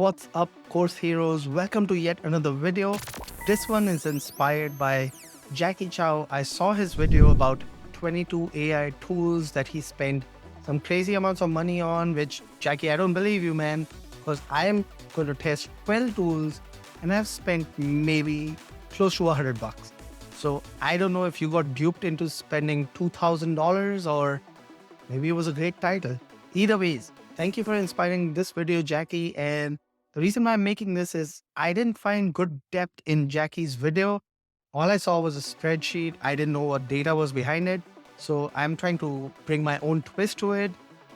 What's up, course heroes? Welcome to yet another video. This one is inspired by Jackie Chow. I saw his video about 22 AI tools that he spent some crazy amounts of money on, which, Jackie, I don't believe you, man, because I am going to test 12 tools and I've spent maybe close to $100. So I don't know if you got duped into spending $2,000 or maybe it was a great title. Either ways, thank you for inspiring this video, Jackie. And the reason why I'm making this is I didn't find good depth in Jackie's video. All I saw was a spreadsheet. I didn't know what data was behind it. So I'm trying to bring my own twist to it.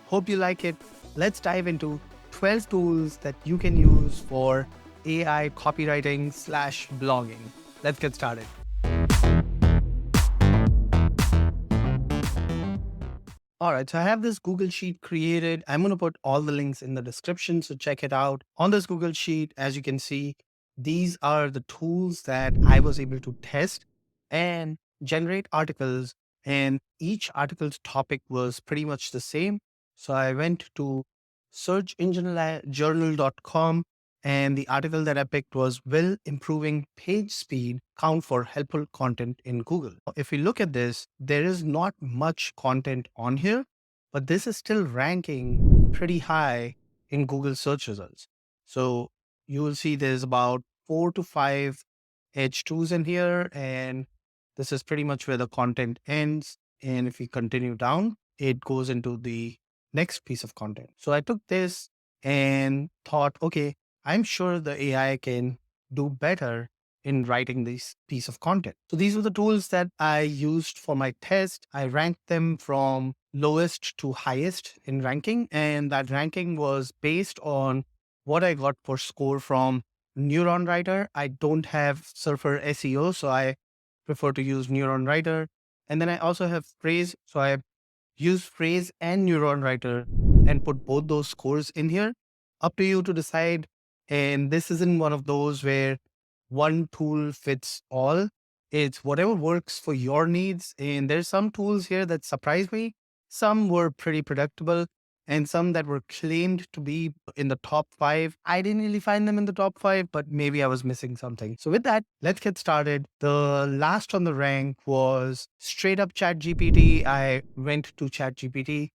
Hope you like it. Let's dive into 12 tools that you can use for AI copywriting/blogging. Let's get started. All right, so I have this Google Sheet created. I'm going to put all the links in the description, so check it out. On this Google Sheet, as you can see, these are the tools that I was able to test and generate articles. And each article's topic was pretty much the same. So I went to searchenginejournal.com and the article that I picked was Will Improving Page Speed Count for Helpful Content in Google? If we look at this, there is not much content on here, but this is still ranking pretty high in Google search results. So you will see there's about 4 to 5 H2s in here, and this is pretty much where the content ends. And if we continue down, it goes into the next piece of content. So I took this and thought, okay, I'm sure the AI can do better in writing this piece of content. So these were the tools that I used for my test. I ranked them from lowest to highest in ranking, and that ranking was based on what I got for score from Neuron Writer. I don't have Surfer SEO, so I prefer to use Neuron Writer. And then I also have Frase, so I use Frase and Neuron Writer and put both those scores in here. Up to you to decide. And this isn't one of those where one tool fits all. It's whatever works for your needs. And there's some tools here that surprised me. Some were pretty predictable and some that were claimed to be in the top 5. I didn't really find them in the top 5, but maybe I was missing something. So with that, let's get started. The last on the rank was straight up ChatGPT. I went to ChatGPT,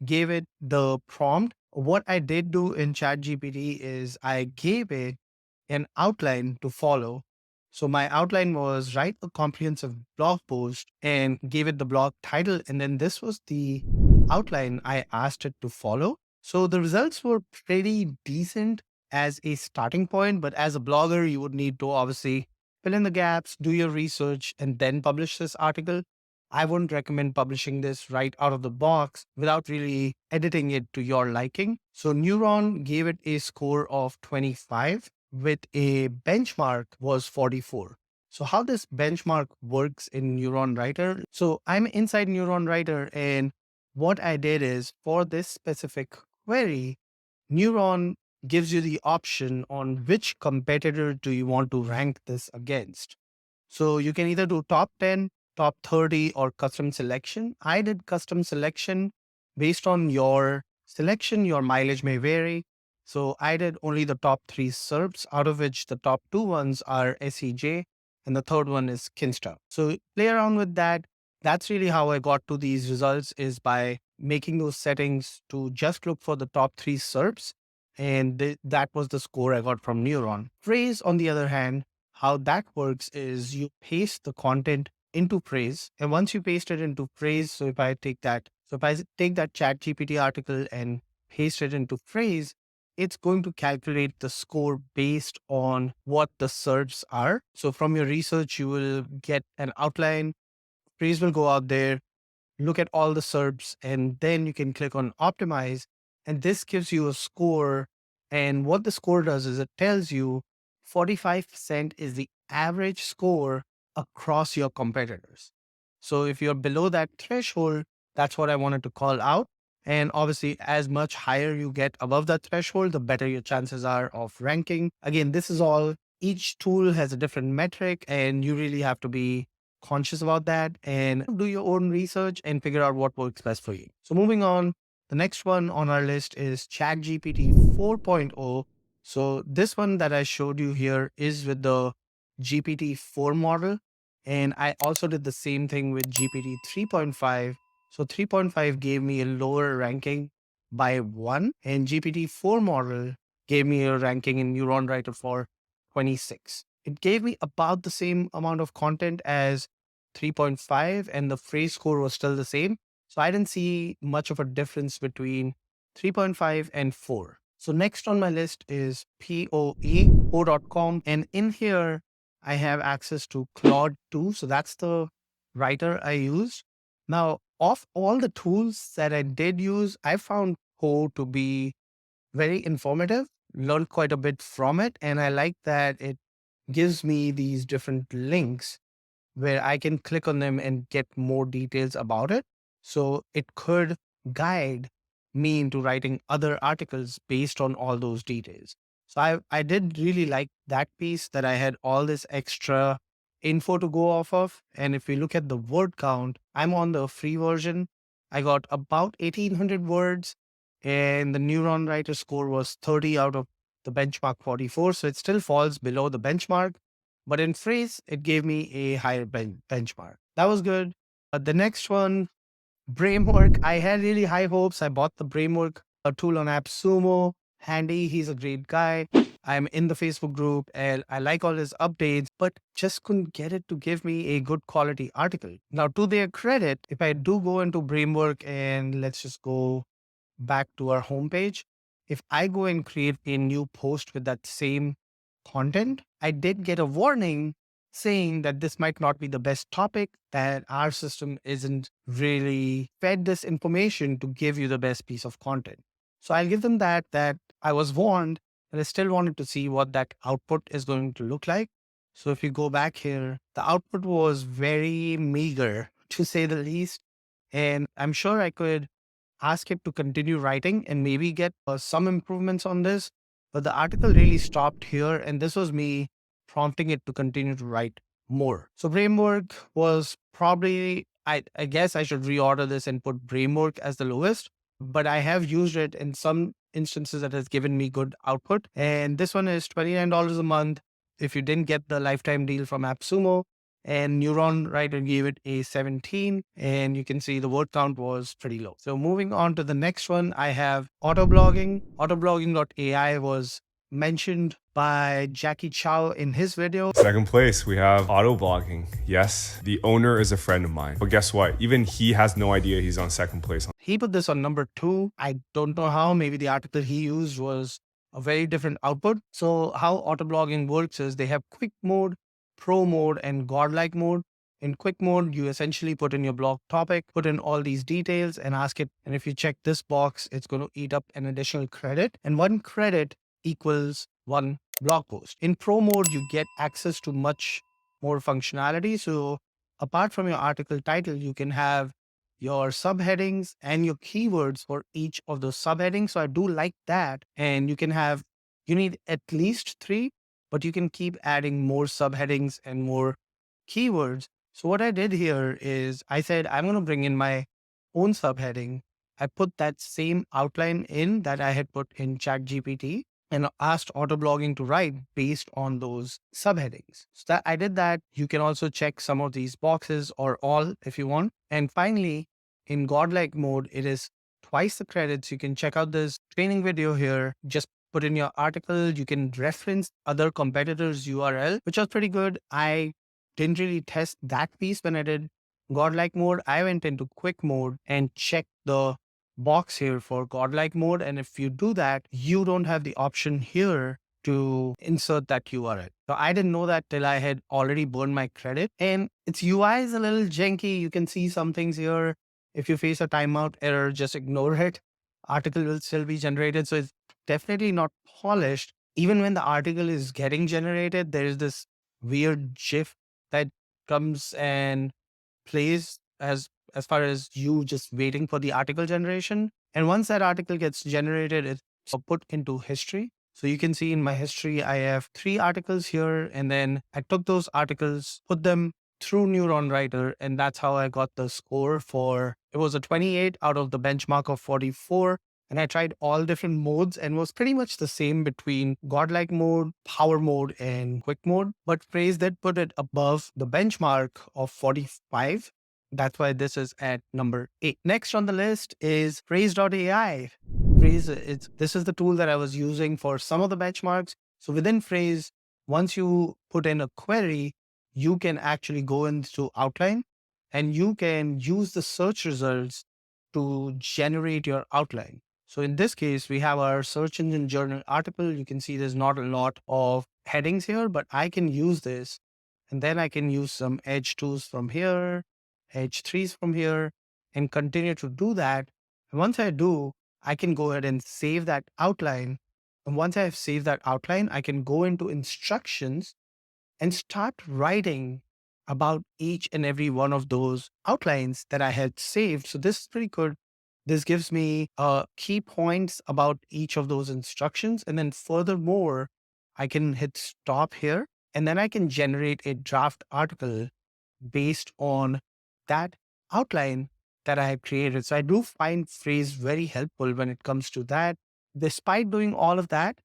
gave it the prompt. What I did do in ChatGPT is I gave it an outline to follow. So my outline was write a comprehensive blog post and gave it the blog title. And then this was the outline I asked it to follow. So the results were pretty decent as a starting point, but as a blogger, you would need to obviously fill in the gaps, do your research, and then publish this article. I wouldn't recommend publishing this right out of the box without really editing it to your liking. So Neuron gave it a score of 25 with a benchmark was 44. So how this benchmark works in Neuron Writer. So I'm inside Neuron Writer, and what I did is for this specific query, Neuron gives you the option on which competitor do you want to rank this against. So you can either do top 10, top 30, or custom selection. I did custom selection. Based on your selection, your mileage may vary. So I did only the top 3 SERPs, out of which the top 2 ones are SEJ and the third one is Kinsta. So play around with that. That's really how I got to these results, is by making those settings to just look for the top 3 SERPs. And that was the score I got from Neuron. Phrase, on the other hand, how that works is you paste the content into Frase. And once you paste it into Frase, so if I take that ChatGPT article and paste it into Frase, it's going to calculate the score based on what the SERPs are. So from your research, you will get an outline. Frase will go out there, look at all the SERPs, and then you can click on optimize. And this gives you a score. And what the score does is it tells you 45% is the average score across your competitors. So if you're below that threshold, that's what I wanted to call out. And obviously, as much higher you get above that threshold, the better your chances are of ranking. Again, this is all, each tool has a different metric, and you really have to be conscious about that and do your own research and figure out what works best for you. So moving on, the next one on our list is ChatGPT 4.0. So this one that I showed you here is with the GPT-4 model. And I also did the same thing with GPT 3.5. So 3.5 gave me a lower ranking by 1, and GPT-4 model gave me a ranking in Neuron Writer for 26. It gave me about the same amount of content as 3.5, and the phrase score was still the same. So I didn't see much of a difference between 3.5 and 4. So next on my list is POE.com. And in here, I have access to Claude 2. So that's the writer I used. Now, of all the tools that I did use, I found Poe to be very informative, learned quite a bit from it. And I like that it gives me these different links where I can click on them and get more details about it. So it could guide me into writing other articles based on all those details. So I did really like that piece, that I had all this extra info to go off of. And if we look at the word count, I'm on the free version. I got about 1800 words, and the Neuron Writer score was 30 out of the benchmark 44. So it still falls below the benchmark. But in Frase, it gave me a higher benchmark. That was good. The next one, Bramework. I had really high hopes. I bought the Bramework tool on AppSumo. Handy. He's a great guy. I'm in the Facebook group and I like all his updates, but just couldn't get it to give me a good quality article. Now, to their credit, if I do go into Bramework and let's just go back to our homepage, if I go and create a new post with that same content, I did get a warning saying that this might not be the best topic, that our system isn't really fed this information to give you the best piece of content. So I'll give them that I was warned, and I still wanted to see what that output is going to look like. So if you go back here, the output was very meager, to say the least. And I'm sure I could ask it to continue writing and maybe get some improvements on this. But the article really stopped here, and this was me prompting it to continue to write more. So Bramework was probably, I guess I should reorder this and put Bramework as the lowest, but I have used it in some instances that has given me good output. And this one is $29 a month if you didn't get the lifetime deal from AppSumo. And Neuron Writer gave it a 17, and you can see the word count was pretty low. So moving on to the next one, I have autoblogging. Autoblogging.ai was mentioned by Jackie Chow in his video. Second place, we have autoblogging. Yes, the owner is a friend of mine. But guess what? Even he has no idea he's on second place. He put this on number 2. I don't know how. Maybe the article he used was a very different output. So how autoblogging works is they have quick mode, pro mode, and godlike mode. In quick mode, you essentially put in your blog topic, put in all these details and ask it. And if you check this box, it's going to eat up an additional credit. And 1 credit equals 1 blog post. In pro mode, you get access to much more functionality. So apart from your article title, you can have your subheadings and your keywords for each of those subheadings. So I do like that. And you need at least 3, but you can keep adding more subheadings and more keywords. So what I did here is I said, I'm going to bring in my own subheading. I put that same outline in that I had put in ChatGPT and asked autoblogging to write based on those subheadings. So that I did that. You can also check some of these boxes or all if you want. And finally, in godlike mode, it is twice the credits. You can check out this training video here. Just put in your article. You can reference other competitors' URL, which was pretty good. I didn't really test that piece when I did godlike mode. I went into quick mode and checked the box here for godlike mode. And if you do that, you don't have the option here to insert that URL. So I didn't know that till I had already burned my credit. And its UI is a little janky. You can see some things here. If you face a timeout error, just ignore it. Article will still be generated. So it's definitely not polished. Even when the article is getting generated, there is this weird GIF that comes and plays as far as you just waiting for the article generation. And once that article gets generated, it's put into history. So you can see in my history, I have 3 articles here. And then I took those articles, put them through Neuron Writer, and that's how I got the score for, it was a 28 out of the benchmark of 44. And I tried all different modes and was pretty much the same between godlike mode, power mode, and quick mode. But Phrase did put it above the benchmark of 45. That's why this is at number 8. Next on the list is Frase.ai. This is the tool that I was using for some of the benchmarks. So within Phrase, once you put in a query, you can actually go into outline and you can use the search results to generate your outline. So in this case, we have our search engine journal article. You can see there's not a lot of headings here, but I can use this. And then I can use some edge 2s from here, edge 3s from here, and continue to do that. And once I do, I can go ahead and save that outline. And once I have saved that outline, I can go into instructions and start writing about each and every one of those outlines that I had saved. So this is pretty good. This gives me key points about each of those instructions. And then furthermore, I can hit stop here and then I can generate a draft article based on that outline that I have created. So I do find Phrase very helpful when it comes to that. Despite doing all of that,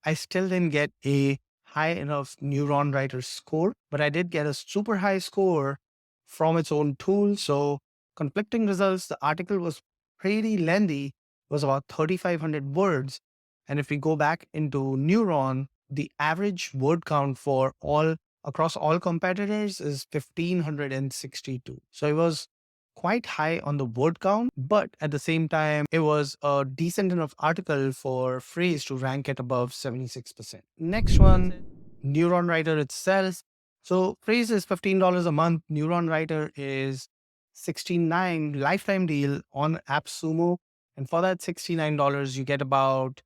I still didn't get a high enough Neuron Writer score, but I did get a super high score from its own tool. So conflicting results, the article was pretty lengthy, was about 3,500 words. And if we go back into Neuron, the average word count for all across all competitors is 1,562. So it was quite high on the word count, but at the same time, it was a decent enough article for Phrase to rank it above 76%. Next one, Neuron Writer itself. So Phrase is $15 a month. Neuron Writer is 69 lifetime deal on AppSumo. And for that $69, you get about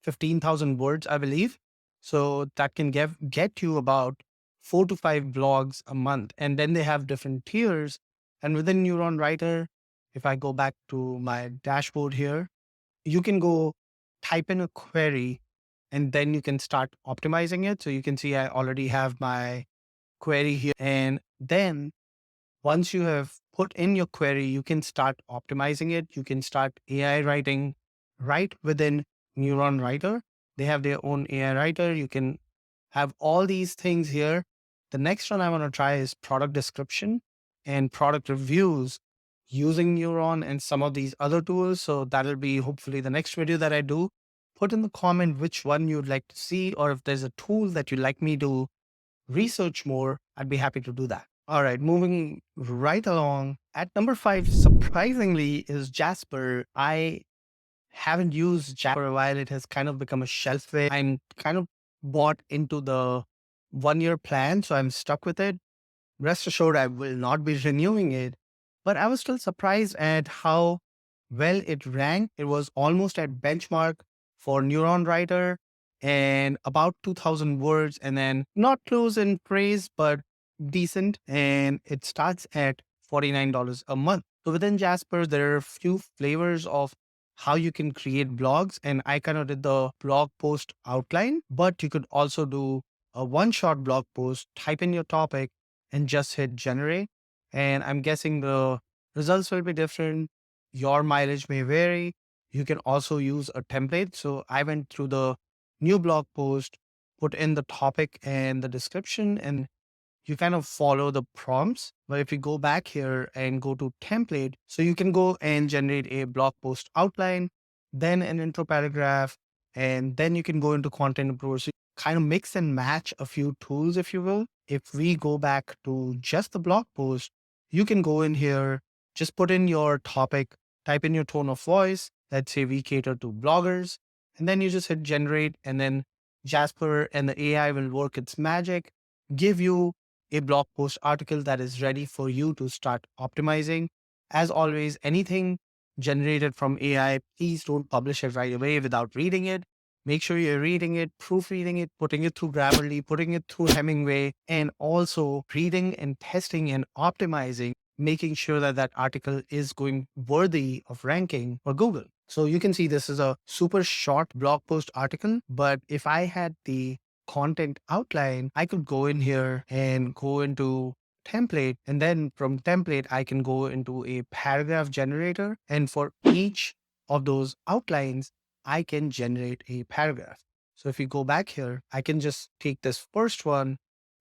15,000 words, I believe. So that can get you about 4 to 5 blogs a month. And then they have different tiers. And within Neuron Writer, if I go back to my dashboard here, you can go type in a query and then you can start optimizing it. So you can see I already have my query here. And then once you have put in your query, you can start optimizing it. You can start AI writing right within Neuron Writer. They have their own AI writer. You can have all these things here. The next one I want to try is product description and product reviews using Neuron and some of these other tools. So that'll be hopefully the next video that I do. Put in the comment which one you'd like to see, or if there's a tool that you'd like me to research more, I'd be happy to do that. All right, moving right along. At number 5, surprisingly, is Jasper. I haven't used Jasper a while. It has kind of become a shelfware. I'm kind of bought into the 1 year plan, so I'm stuck with it. Rest assured, I will not be renewing it. But I was still surprised at how well it ranked. It was almost at benchmark for Neuron Writer and about 2,000 words, and then not close in praise, but decent. And it starts at $49 a month. So within Jasper, there are a few flavors of how you can create blogs. And I kind of did the blog post outline, but you could also do a one-shot blog post, type in your topic, and just hit generate. And I'm guessing the results will be different. Your mileage may vary. You can also use a template. So I went through the new blog post, put in the topic and the description, and you kind of follow the prompts. But if you go back here and go to template, so you can go and generate a blog post outline, then an intro paragraph, and then you can go into content improver. So you kind of mix and match a few tools, if you will. If we go back to just the blog post, you can go in here, just put in your topic, type in your tone of voice. Let's say we cater to bloggers, and then you just hit generate, and then Jasper and the AI will work its magic, give you a blog post article that is ready for you to start optimizing. As always, anything generated from AI, please don't publish it right away without reading it. Make sure you're reading it, proofreading it, putting it through Grammarly, putting it through Hemingway, and also reading and testing and optimizing, making sure that that article is going worthy of ranking for Google. So you can see this is a super short blog post article, but if I had the content outline, I could go in here and go into template. And then from template, I can go into a paragraph generator. And for each of those outlines, I can generate a paragraph. So if you go back here, I can just take this first one,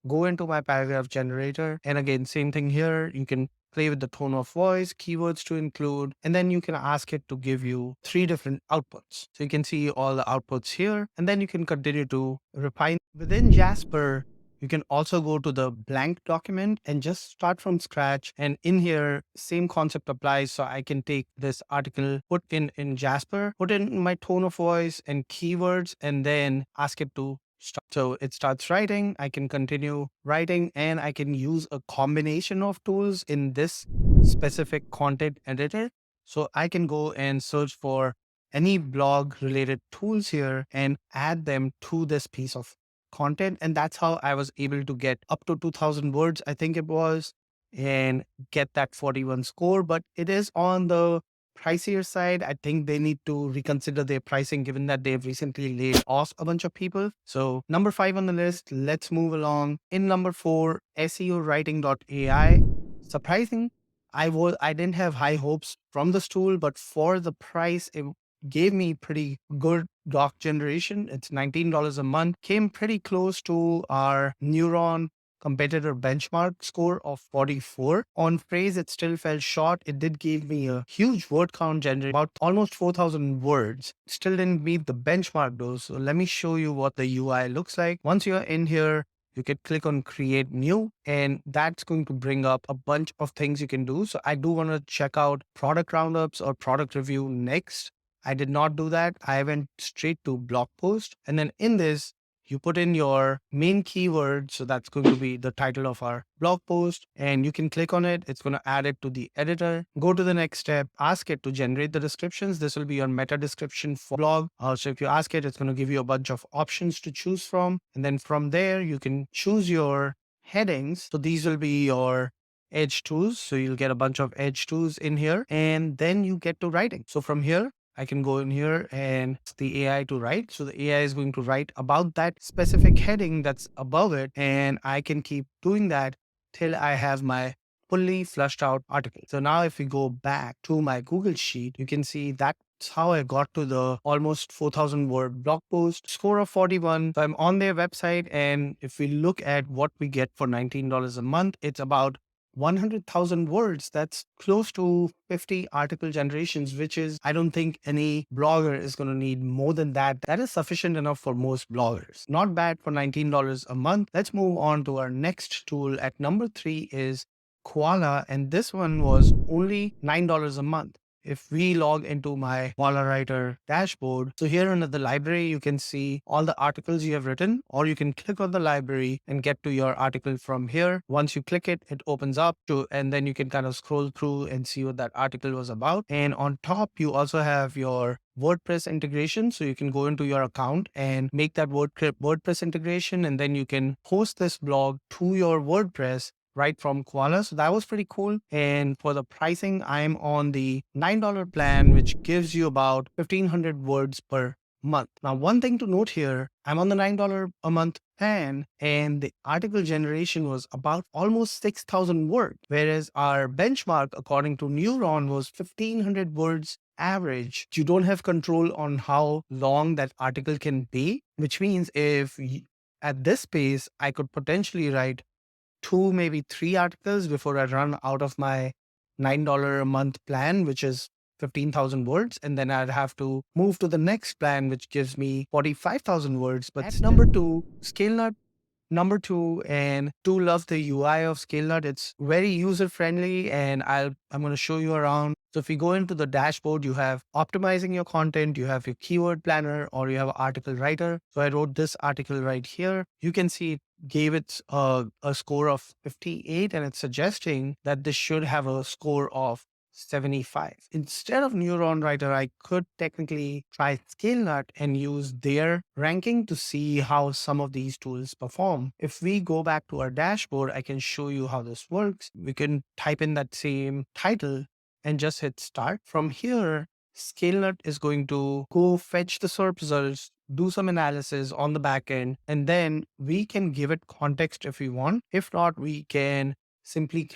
go into my paragraph generator. And again, same thing here. You can play with the tone of voice, keywords to include, and then you can ask it to give you 3 different outputs. So you can see all the outputs here, and then you can continue to refine. Within Jasper, you can also go to the blank document and just start from scratch. And in here, same concept applies. So I can take this article, put in Jasper, put in my tone of voice and keywords, and then ask it to start. So it starts writing. I can continue writing, and I can use a combination of tools in this specific content editor. So I can go and search for any blog related tools here and add them to this piece of content. And that's how I was able to get up to 2000 words, I think it was, and get that 41 score. But it is on the pricier side. I think they need to reconsider their pricing given that they've recently laid off a bunch of people. So, number 5 on the list, let's move along. In number 4, seowriting.ai. Surprising. I didn't have high hopes from this tool, but for the price, it gave me pretty good doc generation. It's $19 a month, came pretty close to our Neuron competitor benchmark score of 44. On Frase, it still fell short. It did give me a huge word count generated, about almost 4,000 words. Still didn't meet the benchmark though. So let me show you what the UI looks like. Once you're in here, you can click on create new, and that's going to bring up a bunch of things you can do. So I do want to check out product roundups or product review next. I did not do that. I went straight to blog post. And then in this, you put in your main keyword. So that's going to be the title of our blog post. And you can click on it. It's going to add it to the editor. Go to the next step, ask it to generate the descriptions. This will be your meta description for blog. So if you ask it, it's going to give you a bunch of options to choose from. And then from there, you can choose your headings. So these will be your edge tools. So you'll get a bunch of edge tools in here, and then you get to writing. So from here, I can go in here and ask the AI to write. So the AI is going to write about that specific heading that's above it. And I can keep doing that till I have my fully flushed out article. So now if we go back to my Google Sheet, you can see that's how I got to the almost 4,000 word blog post, score of 41. So I'm on their website. And if we look at what we get for $19 a month, it's about 100,000 words. That's close to 50 article generations, which is, I don't think any blogger is going to need more than that. That is sufficient enough for most bloggers. Not bad for $19 a month. Let's move on to our next tool. At number 3 is Koala, and this one was only $9 a month. If we log into my Koala Writer dashboard, so here under the library, you can see all the articles you have written, or you can click on the library and get to your article from here. Once you click it, it opens up to, and then you can kind of scroll through and see what that article was about. And on top, you also have your WordPress integration. So you can go into your account and make that WordPress integration, and then you can host this blog to your WordPress right from Koala. So that was pretty cool. And for the pricing, I'm on the $9 plan, which gives you about 1,500 words per month. Now, one thing to note here, I'm on the $9 a month plan, and the article generation was about almost 6,000 words, whereas our benchmark, according to Neuron, was 1,500 words average. You don't have control on how long that article can be, which means at this pace, I could potentially write 2, maybe 3 articles before I run out of my $9 a month plan, which is 15,000 words. And then I'd have to move to the next plan, which gives me 45,000 words. But at number 2, Scalenut. Number 2, and do love the UI of Scalenut. It's very user friendly, and I'm going to show you around. So if you go into the dashboard, you have optimizing your content, you have your keyword planner, or you have article writer. So I wrote this article right here. You can see it gave it a score of 58, and it's suggesting that this should have a score of 75. Instead of Neuron Writer, I could technically try Scalenut and use their ranking to see how some of these tools perform. If we go back to our dashboard, I can show you how this works. We can type in that same title and just hit start. From here, Scalenut is going to go fetch the search results, do some analysis on the back end, and then we can give it context if we want. If not, we can simply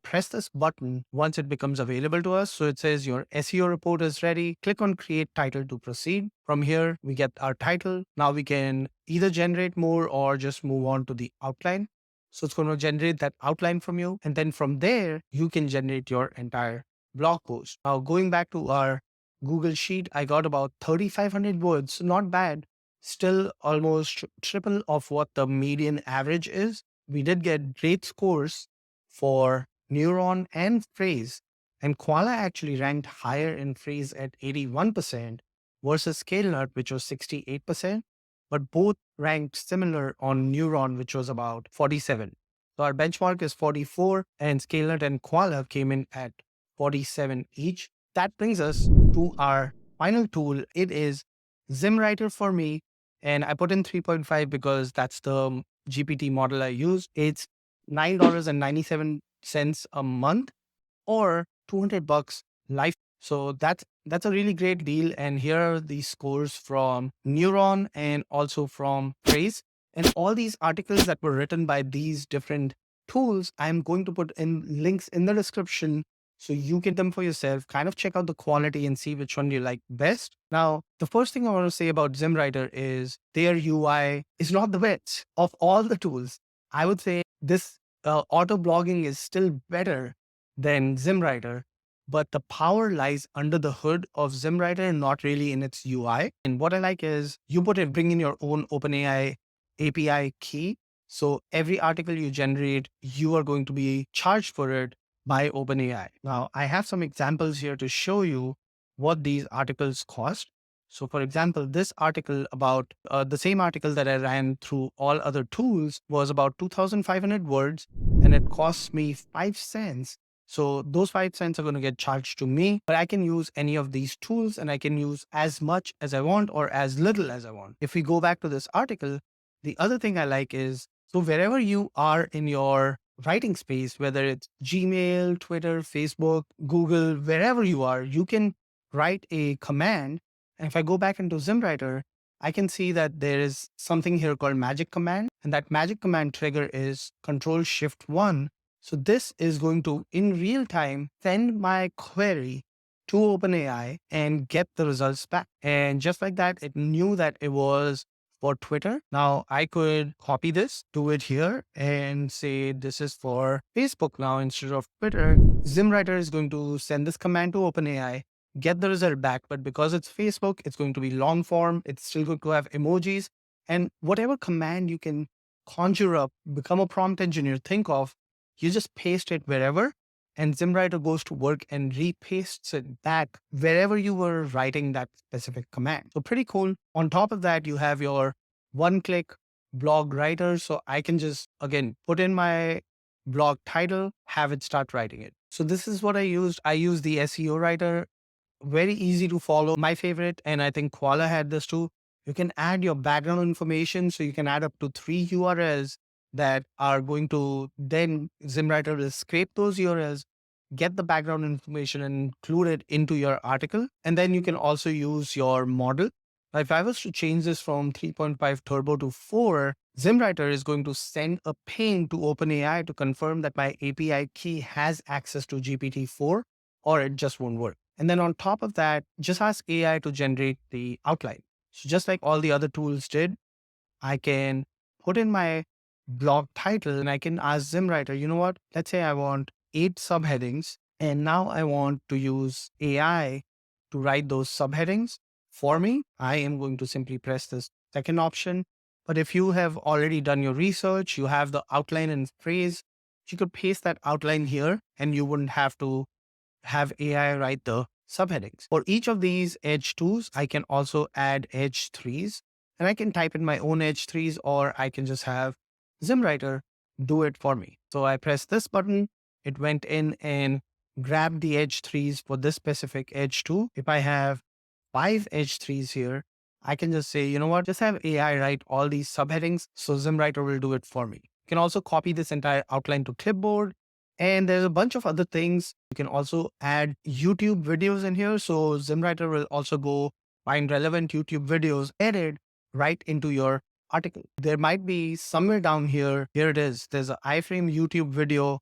press this button once it becomes available to us. So it says your SEO report is ready. Click on create title to proceed. From here, we get our title. Now we can either generate more or just move on to the outline. So it's going to generate that outline from you. And then from there, you can generate your entire blog post. Now, going back to our Google Sheet, I got about 3,500 words. Not bad. Still almost triple of what the median average is. We did get great scores for Neuron and Frase. And Koala actually ranked higher in Frase at 81% versus Scalenut, which was 68%. But both ranked similar on Neuron, which was about 47. So our benchmark is 44, and Scalenut and Koala came in at 47 each. That brings us to our final tool. It is ZimmWriter for me. And I put in 3.5 because that's the GPT model I use. It's $9.97 a month or $200 life. So that's a really great deal. And here are the scores from Neuron and also from Frase. And all these articles that were written by these different tools, I'm going to put in links in the description so you get them for yourself, kind of check out the quality and see which one you like best. Now, the first thing I want to say about ZimmWriter is their UI is not the best of all the tools. I would say this auto blogging is still better than ZimmWriter, but the power lies under the hood of ZimmWriter, not really in its UI. And what I like is bring in your own OpenAI API key. So every article you generate, you are going to be charged for it by OpenAI. Now, I have some examples here to show you what these articles cost. So, for example, this article about the same article that I ran through all other tools was about 2,500 words, and it costs me 5 cents. So those 5 cents are going to get charged to me, but I can use any of these tools and I can use as much as I want or as little as I want. If we go back to this article, the other thing I like is, so wherever you are in your writing space, whether it's Gmail, Twitter, Facebook, Google, wherever you are, you can write a command. And if I go back into ZimmWriter, I can see that there is something here called magic command. And that magic command trigger is Control-Shift-1. So this is going to, in real time, send my query to OpenAI and get the results back. And just like that, it knew that it was for Twitter. Now I could copy this, do it here and say this is for Facebook now instead of Twitter. ZimmWriter is going to send this command to OpenAI, get the result back. But because it's Facebook, it's going to be long form. It's still going to have emojis, and whatever command you can conjure up, become a prompt engineer, think of, you just paste it wherever, and ZimmWriter goes to work and repastes it back wherever you were writing that specific command. So pretty cool. On top of that, you have your one-click blog writer. So I can just, again, put in my blog title, have it start writing it. So this is what I used. I used the SEO writer. Very easy to follow. My favorite, and I think Koala had this too. You can add your background information. So you can add up to 3 URLs that are going to, then ZimmWriter will scrape those URLs, get the background information and include it into your article. And then you can also use your model. If I was to change this from 3.5 Turbo to 4, ZimmWriter is going to send a ping to OpenAI to confirm that my API key has access to GPT-4 or it just won't work. And then on top of that, just ask AI to generate the outline. So just like all the other tools did, I can put in my blog title and I can ask ZimmWriter, you know what? Let's say I want 8 subheadings, and now I want to use AI to write those subheadings for me. I am going to simply press this second option. But if you have already done your research, you have the outline and phrase, you could paste that outline here and you wouldn't have to have AI write the subheadings. For each of these edge 2s, I can also add edge 3s, and I can type in my own edge 3s, or I can just have ZimmWriter do it for me. So I press this button, it went in and grabbed the edge 3s for this specific edge 2. If I have 5 edge 3s here, I can just say, you know what, just have AI write all these subheadings. So ZimmWriter will do it for me. You can also copy this entire outline to clipboard. And there's a bunch of other things. You can also add YouTube videos in here. So ZimmWriter will also go find relevant YouTube videos, edit right into your article. There might be somewhere down here. Here it is. There's an iframe YouTube video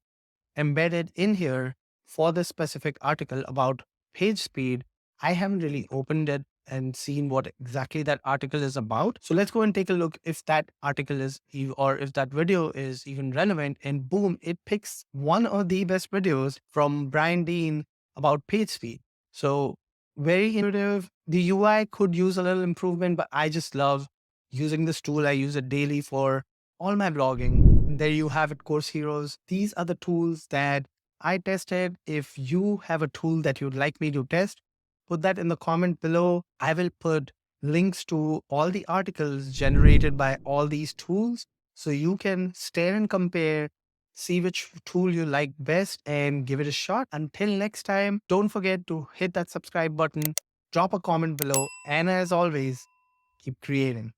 embedded in here for this specific article about page speed. I haven't really opened it and seen what exactly that article is about. So let's go and take a look if that article is or if that video is even relevant. And boom, it picks one of the best videos from Brian Dean about page speed. So very intuitive. The UI could use a little improvement, but I just love using this tool. I use it daily for all my blogging. And there you have it, course heroes. These are the tools that I tested. If you have a tool that you'd like me to test, put that in the comment below. I will put links to all the articles generated by all these tools so you can stare and compare, see which tool you like best, and give it a shot. Until next time, don't forget to hit that subscribe button, drop a comment below, and as always, keep creating.